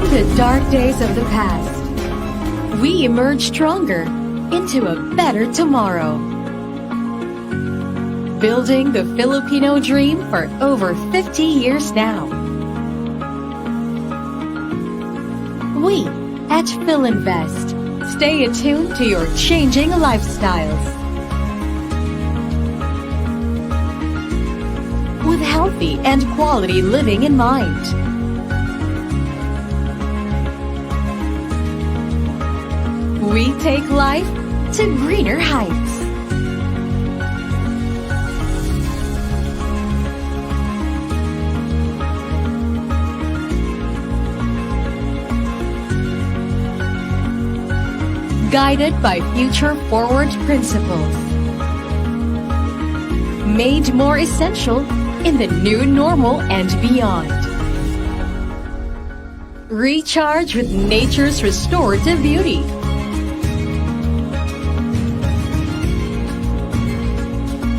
From the dark days of the past, we emerge stronger into a better tomorrow. Building the Filipino dream for over 50 years now. We at Filinvest stay attuned to your changing lifestyles. With healthy and quality living in mind. We take life to greener heights. Guided by future-forward principles. Made more essential in the new normal and beyond. Recharge with nature's restorative beauty.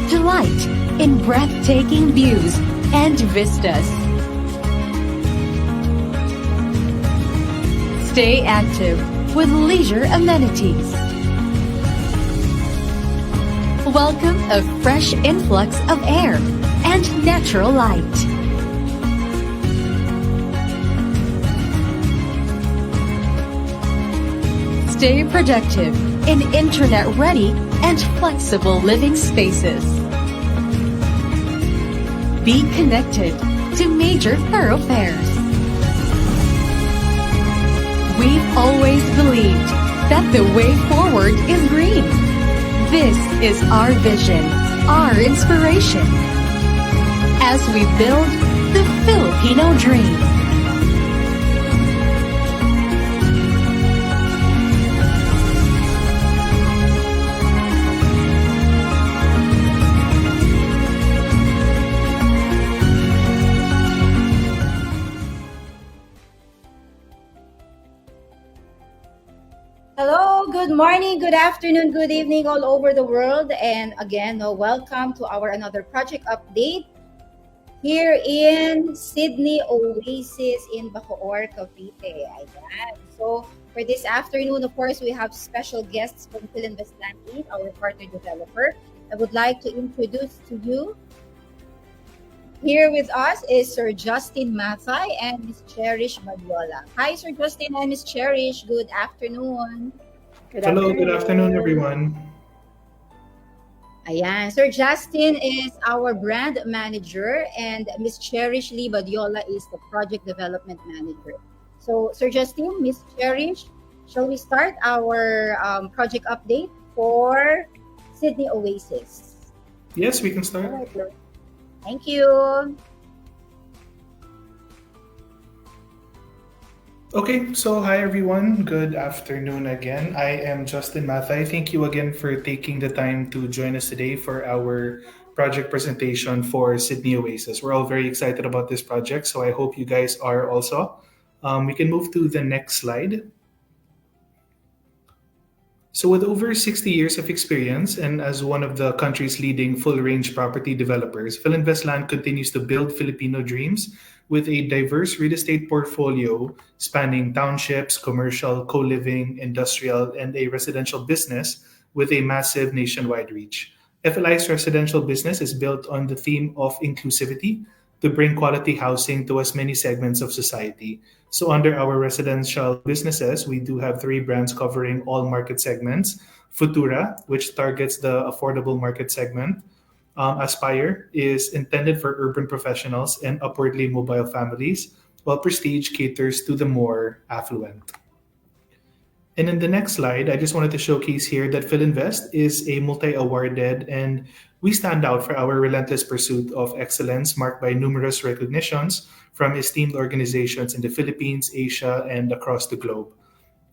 Delight in breathtaking views and vistas. Stay active with leisure amenities. Welcome a fresh influx of air and natural light. Stay productive in internet-ready and flexible living spaces. Be connected to major thoroughfares. We've always believed that the way forward is green. This is our vision, our inspiration, as we build the Filipino dream. Hello, good morning, good afternoon, good evening all over the world. And again, welcome to our another project update here in Sydney Oasis in Bacoor, Cavite. Ayan. So for this afternoon, of course, we have special guests from Filinvest, our partner developer. I would like to introduce to you. Here with us is Sir Justin Mathay and Miss Cherish Badiola. Hi, Sir Justin and Miss Cherish. Good afternoon. Hello, good afternoon, everyone. Ayan. Sir Justin is our brand manager and Miss Cherish Lee Badiola is the project development manager. So, Sir Justin, Miss Cherish, shall we start our project update for Sydney Oasis? Yes, we can start. All right, thank you. Okay, so hi everyone. Good afternoon again. I am Justin Mathay. Thank you again for taking the time to join us today for our project presentation for Sydney Oasis. We're all very excited about this project, so I hope you guys are also. We can move to the next slide. So with over 60 years of experience and as one of the country's leading full-range property developers, Filinvest Land continues to build Filipino dreams with a diverse real estate portfolio spanning townships, commercial, co-living, industrial, and a residential business with a massive nationwide reach. FLI's residential business is built on the theme of inclusivity to bring quality housing to as many segments of society. So under our residential businesses, we do have 3 brands covering all market segments. Futura, which targets the affordable market segment. Aspire is intended for urban professionals and upwardly mobile families, while Prestige caters to the more affluent. And in the next slide, I just wanted to showcase here that Filinvest is a multi-awarded and we stand out for our relentless pursuit of excellence marked by numerous recognitions from esteemed organizations in the Philippines, Asia, and across the globe.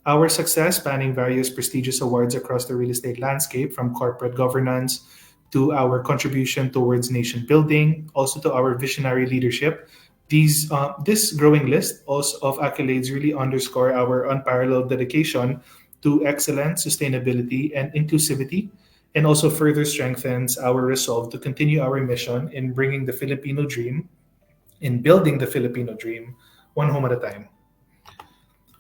Our success spanning various prestigious awards across the real estate landscape from corporate governance to our contribution towards nation building, also to our visionary leadership. This growing list also of accolades really underscore our unparalleled dedication to excellence, sustainability, and inclusivity, and also further strengthens our resolve to continue our mission in bringing the Filipino dream, in building the Filipino dream, one home at a time.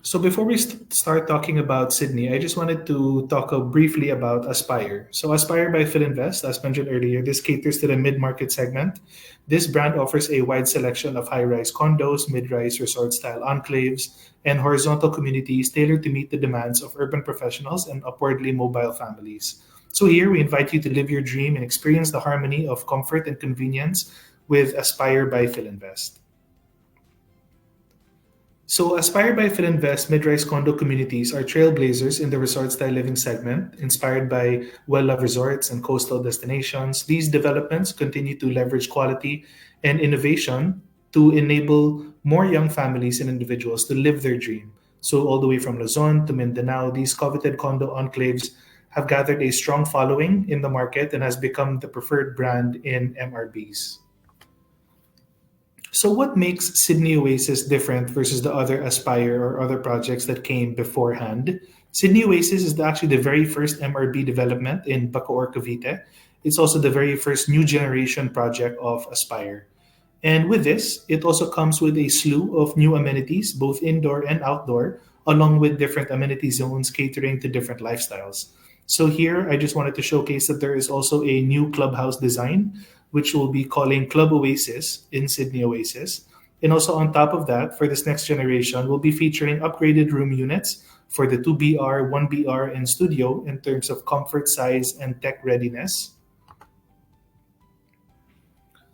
So before we start talking about Sydney, I just wanted to talk briefly about Aspire. So Aspire by Filinvest, as mentioned earlier, this caters to the mid-market segment. This brand offers a wide selection of high-rise condos, mid-rise resort-style enclaves, and horizontal communities tailored to meet the demands of urban professionals and upwardly mobile families. So here we invite you to live your dream and experience the harmony of comfort and convenience with Aspire by Filinvest. So, Aspire by Filinvest mid-rise condo communities are trailblazers in the resort-style living segment, inspired by well-loved resorts and coastal destinations. These developments continue to leverage quality and innovation to enable more young families and individuals to live their dream. So, all the way from Luzon to Mindanao, these coveted condo enclaves have gathered a strong following in the market and has become the preferred brand in MRBs. So, what makes Sydney Oasis different versus the other Aspire or other projects that came beforehand? Sydney Oasis is actually the very first MRB development in Bacoor, Cavite. It's also the very first new generation project of Aspire. And with this, it also comes with a slew of new amenities, both indoor and outdoor, along with different amenity zones catering to different lifestyles. So here, I just wanted to showcase that there is also a new clubhouse design, which we'll be calling Club Oasis in Sydney Oasis. And also on top of that, for this next generation, we'll be featuring upgraded room units for the 2BR, 1BR, and studio in terms of comfort, size, and tech readiness.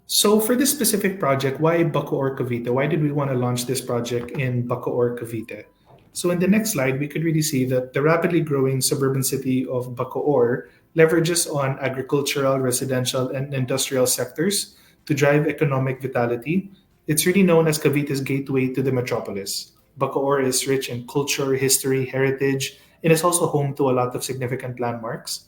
So for this specific project, why Bacoor Cavite? Why did we want to launch this project in Bacoor Cavite? So in the next slide, we could really see that the rapidly growing suburban city of Bacoor leverages on agricultural, residential, and industrial sectors to drive economic vitality. It's really known as Cavite's gateway to the metropolis. Bacoor is rich in culture, history, heritage, and is also home to a lot of significant landmarks.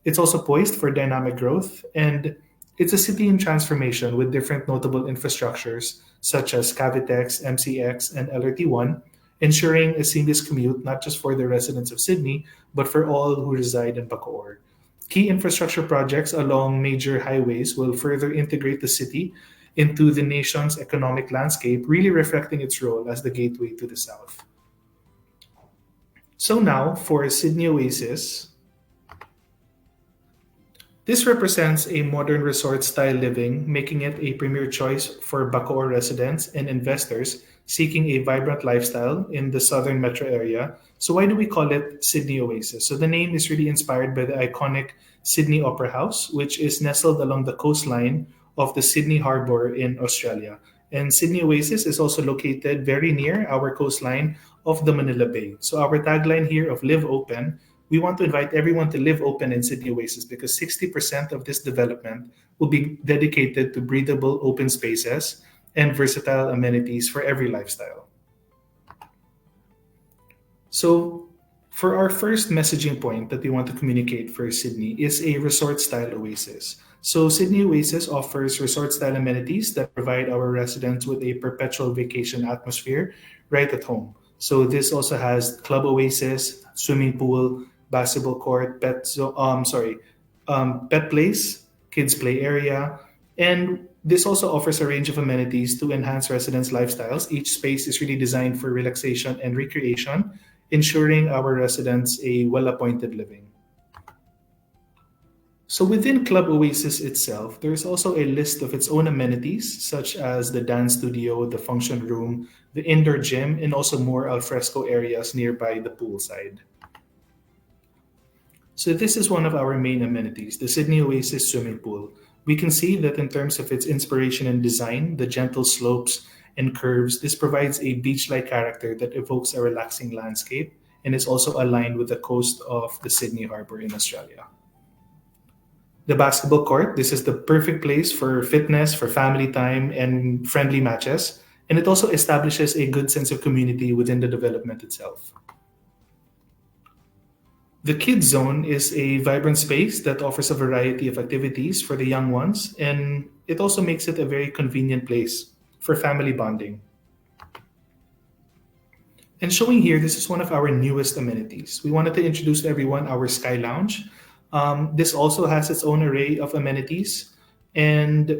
It's also poised for dynamic growth, and it's a city in transformation with different notable infrastructures such as Cavitex, MCX, and LRT1, ensuring a seamless commute not just for the residents of Sydney, but for all who reside in Bacoor. Key infrastructure projects along major highways will further integrate the city into the nation's economic landscape, really reflecting its role as the gateway to the south. So now for Sydney Oasis, this represents a modern resort-style living, making it a premier choice for Bacoor residents and investors seeking a vibrant lifestyle in the southern metro area. So why do we call it Sydney Oasis? So the name is really inspired by the iconic Sydney Opera House, which is nestled along the coastline of the Sydney Harbour in Australia. And Sydney Oasis is also located very near our coastline of the Manila Bay. So our tagline here of Live Open, we want to invite everyone to live open in Sydney Oasis because 60% of this development will be dedicated to breathable open spaces and versatile amenities for every lifestyle. So, for our first messaging point that we want to communicate for Sydney is a resort-style oasis. So, Sydney Oasis offers resort-style amenities that provide our residents with a perpetual vacation atmosphere right at home. So, this also has Club Oasis, swimming pool, basketball court, pet place, kids play area, and this also offers a range of amenities to enhance residents' lifestyles. Each space is really designed for relaxation and recreation, ensuring our residents a well-appointed living. So within Club Oasis itself, there is also a list of its own amenities, such as the dance studio, the function room, the indoor gym, and also more alfresco areas nearby the poolside. So this is one of our main amenities, the Sydney Oasis swimming pool. We can see that in terms of its inspiration and design, the gentle slopes and curves, this provides a beach-like character that evokes a relaxing landscape and is also aligned with the coast of the Sydney Harbour in Australia. The basketball court, this is the perfect place for fitness, for family time, and friendly matches. And it also establishes a good sense of community within the development itself. The Kids Zone is a vibrant space that offers a variety of activities for the young ones, and it also makes it a very convenient place for family bonding. And showing here, this is one of our newest amenities. We wanted to introduce to everyone our Sky Lounge. This also has its own array of amenities, and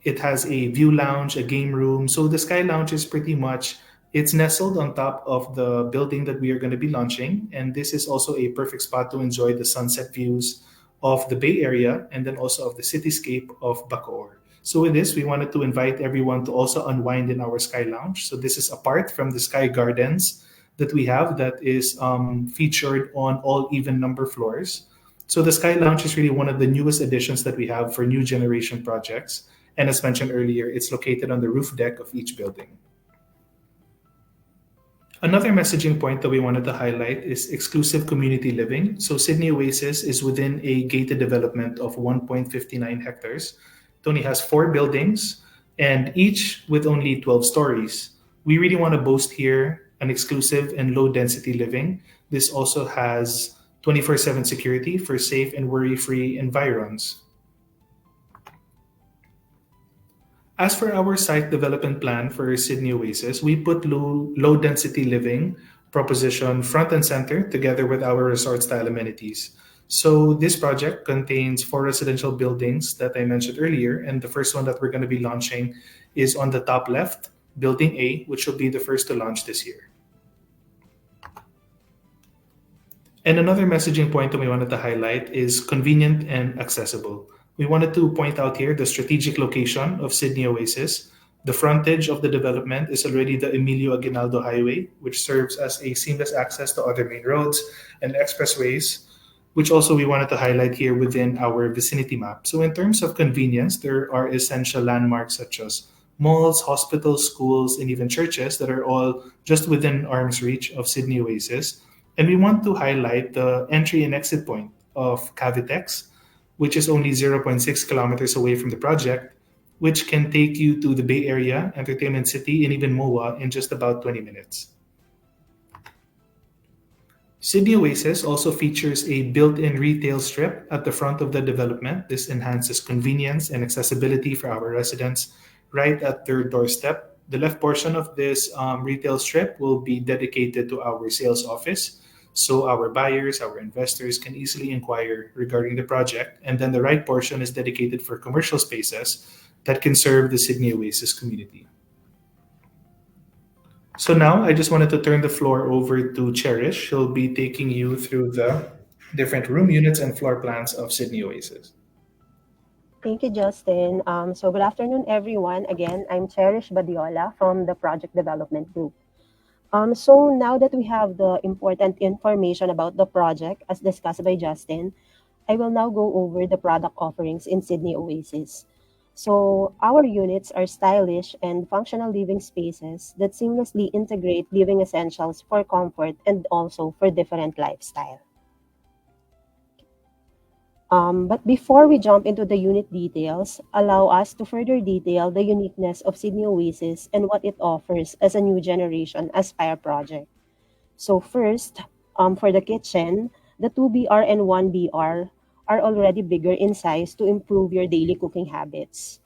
it has a view lounge, a game room. So the Sky Lounge is pretty much It's nestled on top of the building that we are going to be launching, and this is also a perfect spot to enjoy the sunset views of the Bay Area and then also of the cityscape of Bacoor. So with this, we wanted to invite everyone to also unwind in our Sky Lounge. So this is apart from the Sky Gardens that we have that is featured on all even number floors. So the Sky Lounge is really one of the newest additions that we have for new generation projects. And as mentioned earlier, it's located on the roof deck of each building. Another messaging point that we wanted to highlight is exclusive community living. So Sydney Oasis is within a gated development of 1.59 hectares. It only has 4 buildings and each with only 12 stories. We really want to boast here an exclusive and low density living. This also has 24/7 security for safe and worry-free environs. As for our site development plan for Sydney Oasis, we put low density living proposition front and center together with our resort style amenities. So this project contains 4 residential buildings that I mentioned earlier, and the first one that we're going to be launching is on the top left, Building A, which will be the first to launch this year. And another messaging point that we wanted to highlight is convenient and accessible. We wanted to point out here the strategic location of Sydney Oasis. The frontage of the development is already the Emilio Aguinaldo Highway, which serves as a seamless access to other main roads and expressways, which also we wanted to highlight here within our vicinity map. So in terms of convenience, there are essential landmarks such as malls, hospitals, schools, and even churches that are all just within arm's reach of Sydney Oasis. And we want to highlight the entry and exit point of Cavite, which is only zero point 0.6 kilometers away from the project, which can take you to the Bay Area, Entertainment City, and even MOA in just about 20 minutes. Sydney Oasis also features a built-in retail strip at the front of the development. This enhances convenience and accessibility for our residents right at their doorstep. The left portion of this retail strip will be dedicated to our sales office, so our buyers, our investors can easily inquire regarding the project. And then the right portion is dedicated for commercial spaces that can serve the Sydney Oasis community. So now I just wanted to turn the floor over to Cherish. She'll be taking you through the different room units and floor plans of Sydney Oasis. Thank you, Justin. So good afternoon, everyone. Again, I'm Cherish Badiola from the Project Development Group. So now that we have the important information about the project, as discussed by Justin, I will now go over the product offerings in Sydney Oasis. So our units are stylish and functional living spaces that seamlessly integrate living essentials for comfort and also for different lifestyle. But before we jump into the unit details, allow us to further detail the uniqueness of Sydney Oasis and what it offers as a new generation Aspire project. So first, for the kitchen, the 2BR and 1BR are already bigger in size to improve your daily cooking habits.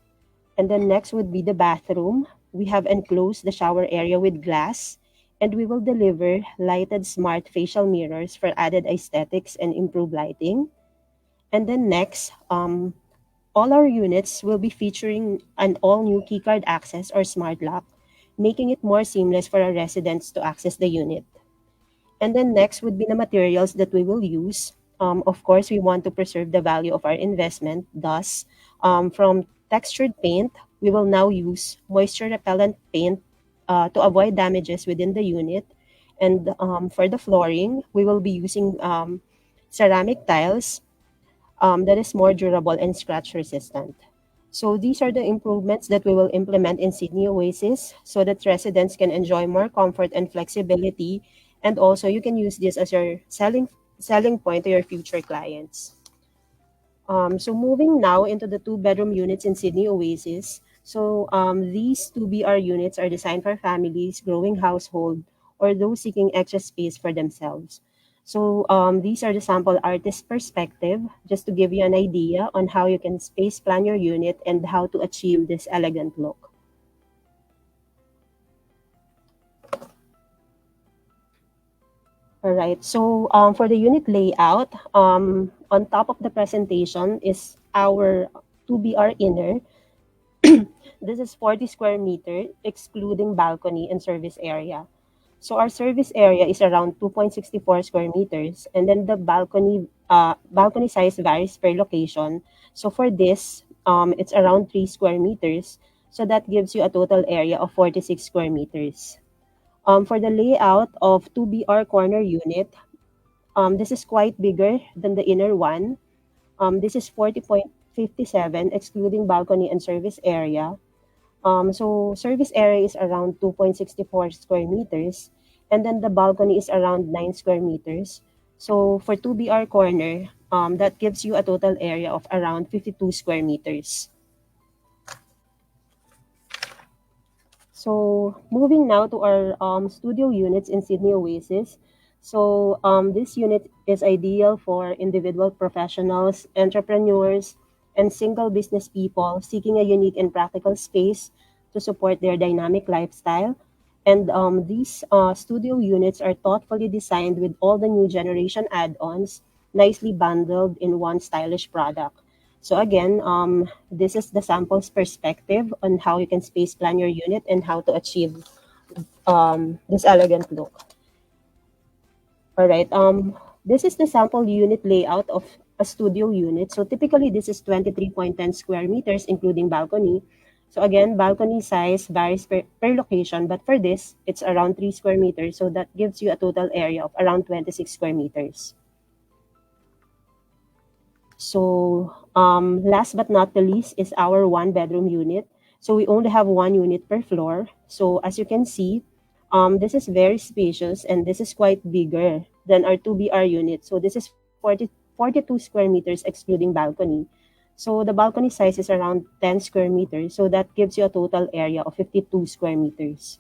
And then next would be the bathroom. We have enclosed the shower area with glass, and we will deliver lighted smart facial mirrors for added aesthetics and improved lighting. And then next, all our units will be featuring an all-new keycard access or smart lock, making it more seamless for our residents to access the unit. And then next would be the materials that we will use. Of course, we want to preserve the value of our investment. Thus, from textured paint, we will now use moisture repellent paint to avoid damages within the unit. And for the flooring, we will be using ceramic tiles that is more durable and scratch resistant. So these are the improvements that we will implement in Sydney Oasis so that residents can enjoy more comfort and flexibility. And also you can use this as your selling point to your future clients. So moving now into the 2-bedroom units in Sydney Oasis. So these 2BR units are designed for families, growing household, or those seeking extra space for themselves. So these are the sample artist perspective, just to give you an idea on how you can space plan your unit and how to achieve this elegant look. All right, so for the unit layout, on top of the presentation is our 2BR inner. This is 40 square meter, excluding balcony and service area. So our service area is around 2.64 square meters, and then the balcony size varies per location. So for this, it's around 3 square meters. So that gives you a total area of 46 square meters. For the layout of 2BR corner unit, this is quite bigger than the inner one. This is 40.57, excluding balcony and service area. So service area is around 2.64 square meters, and then the balcony is around 9 square meters. So for 2BR corner, that gives you a total area of around 52 square meters. So moving now to our studio units in Sydney Oasis. So this unit is ideal for individual professionals, entrepreneurs, and single business people seeking a unique and practical space to support their dynamic lifestyle. And these studio units are thoughtfully designed with all the new generation add-ons, nicely bundled in one stylish product. So again, this is the sample's perspective on how you can space plan your unit and how to achieve this elegant look. All right. This is the sample unit layout of a studio unit. So typically, this is 23.10 square meters, including balcony. So again, balcony size varies per location, but for this, it's around 3 square meters. So that gives you a total area of around 26 square meters. So last but not the least is our one bedroom unit. So we only have one unit per floor. So as you can see, this is very spacious and this is quite bigger than our 2BR unit. So this is 42 square meters excluding balcony. So the balcony size is around 10 square meters. So that gives you a total area of 52 square meters.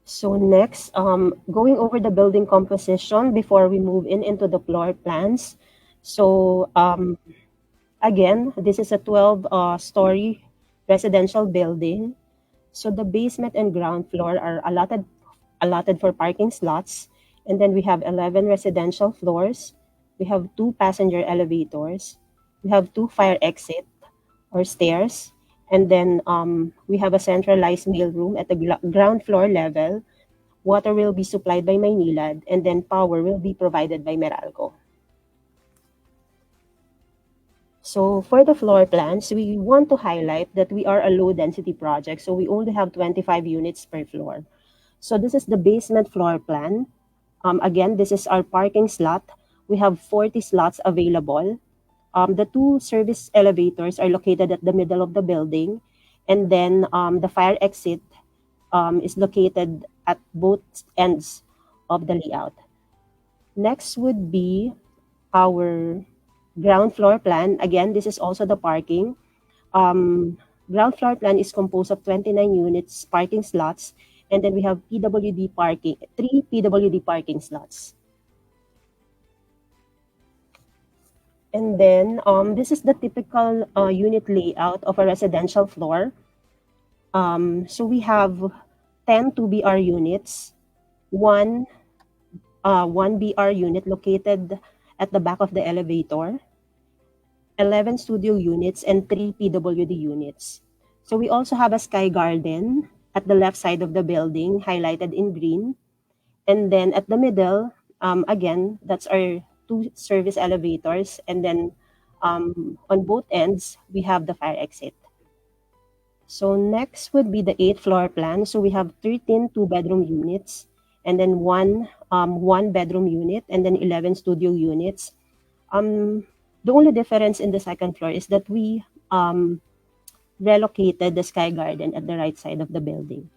So next, going over the building composition before we move into the floor plans. So again, this is a 12-story residential building. So the basement and ground floor are allotted for parking slots. And then we have 11 residential floors. We have 2 passenger elevators. We have 2 fire exit or stairs. And then we have a centralized mailroom at the ground floor level. Water will be supplied by Maynilad, and then power will be provided by Meralco. So for the floor plans, we want to highlight that we are a low-density project, so we only have 25 units per floor. So this is the basement floor plan. Again, this is our parking slot. We have 40 slots available. The 2 service elevators are located at the middle of the building, and then the fire exit is located at both ends of the layout. Next would be our ground floor plan. Again, this is also the parking. Ground floor plan is composed of 29 units parking slots, and then we have PWD parking, 3 PWD parking slots. And then this is the typical unit layout of a residential floor. So we have 10 2BR units, one BR unit located at the back of the elevator, 11 studio units, and 3 PWD units. So we also have a sky garden at the left side of the building, highlighted in green. And then at the middle, again, that's our 2 service elevators. And then on both ends, we have the fire exit. So next would be the 8th floor plan. So we have 13 2-bedroom units, and then one bedroom unit, and then 11 studio units. The only difference in the second floor is that we relocated the sky garden at the right side of the building.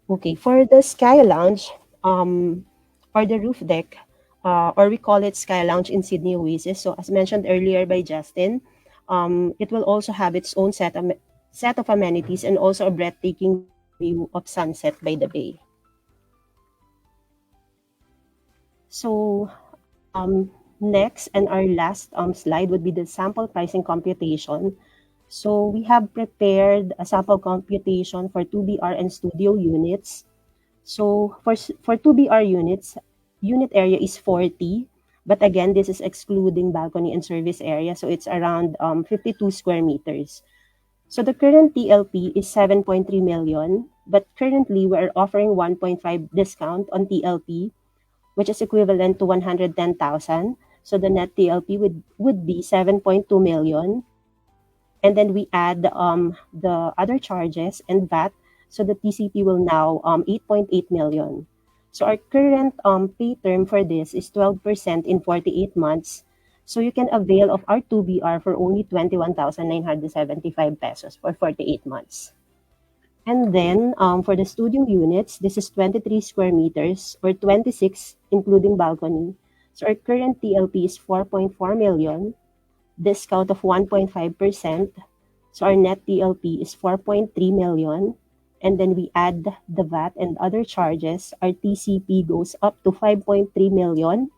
Okay, for the sky lounge or the roof deck, or we call it sky lounge in Sydney Oasis. So as mentioned earlier by Justin, it will also have its own set of amenities and also a breathtaking view of sunset by the bay. So next and our last slide would be the sample pricing computation. So we have prepared a sample computation for 2BR and studio units. So for 2BR units, unit area is 40. But again, this is excluding balcony and service area, so it's around 52 square meters. So the current TLP is 7.3 million, but currently we are offering 1.5 discount on TLP, which is equivalent to 110,000. So the net TLP would be 7.2 million. And then we add the other charges and VAT, so the TCP will now 8.8 million. So our current pay term for this is 12% in 48 months. So you can avail of our 2BR for only 21,975 pesos for 48 months. And then for the studio units, this is 23 square meters or 26 including balcony. So our current TLP is 4.4 million, discount of 1.5%. So our net TLP is 4.3 million. And then we add the VAT and other charges. Our TCP goes up to 5.3 million.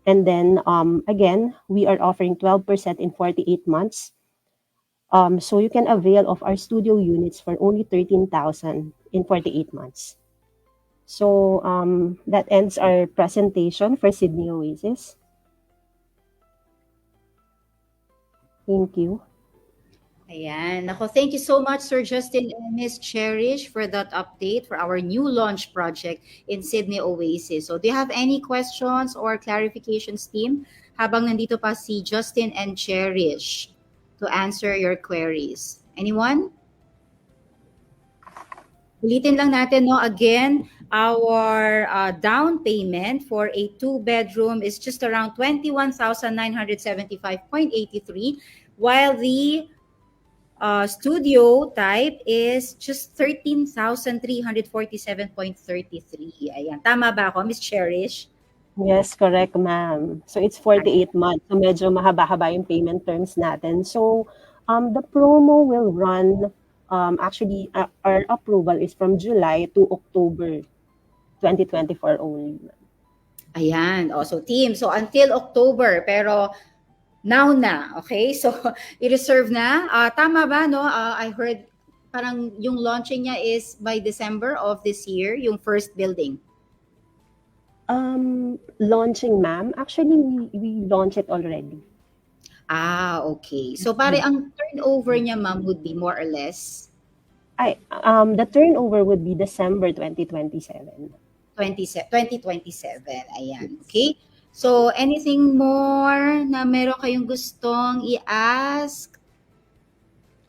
And then again, we are offering 12% in 48 months. So you can avail of our studio units for only 13,000 in 48 months. So that ends our presentation for Sydney Oasis. Thank you. Ayan. Ako, thank you so much, Sir Justin and Miss Cherish, for that update for our new launch project in Sydney Oasis. So do you have any questions or clarifications, team, habang nandito pa si Justin and Cherish to answer your queries? Anyone? Ulitin lang natin, no? Again, our down payment for a 2-bedroom is just around 21,975.83, while the studio type is just 13,347.33. Ayan. Tama ba ako, Miss Cherish? Yes, correct, ma'am. So it's 48 months. So medyo mahaba-haba yung payment terms natin. So the promo will run, actually, our approval is from July to October 2024 only. Ayan. O, so team, so until October, pero now na, okay? So, i-reserve na. Tama ba, no? I heard parang yung launching niya is by December of this year, yung first building. Launching, ma'am. Actually, we launched it already. Okay. So, pare, ang turnover niya, ma'am, would be more or less? The turnover would be December 2027. 2027. Ayan. Okay? So, anything more na meron kayong gustong i-ask?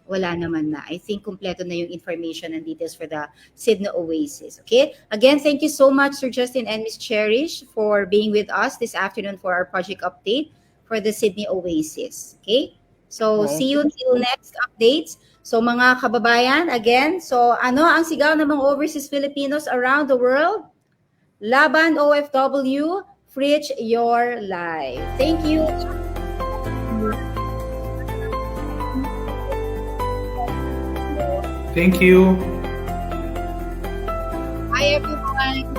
Wala naman na. I think kompleto na yung information and details for the Sydney Oasis. Okay? Again, thank you so much, Sir Justin and Miss Cherish, for being with us this afternoon for our project update for the Sydney Oasis. Okay? So, see you till next updates. So, mga kababayan, again, so ano ang sigaw ng mga overseas Filipinos around the world? Laban OFW, Fridge your life. Thank you. Thank you. Bye, everyone.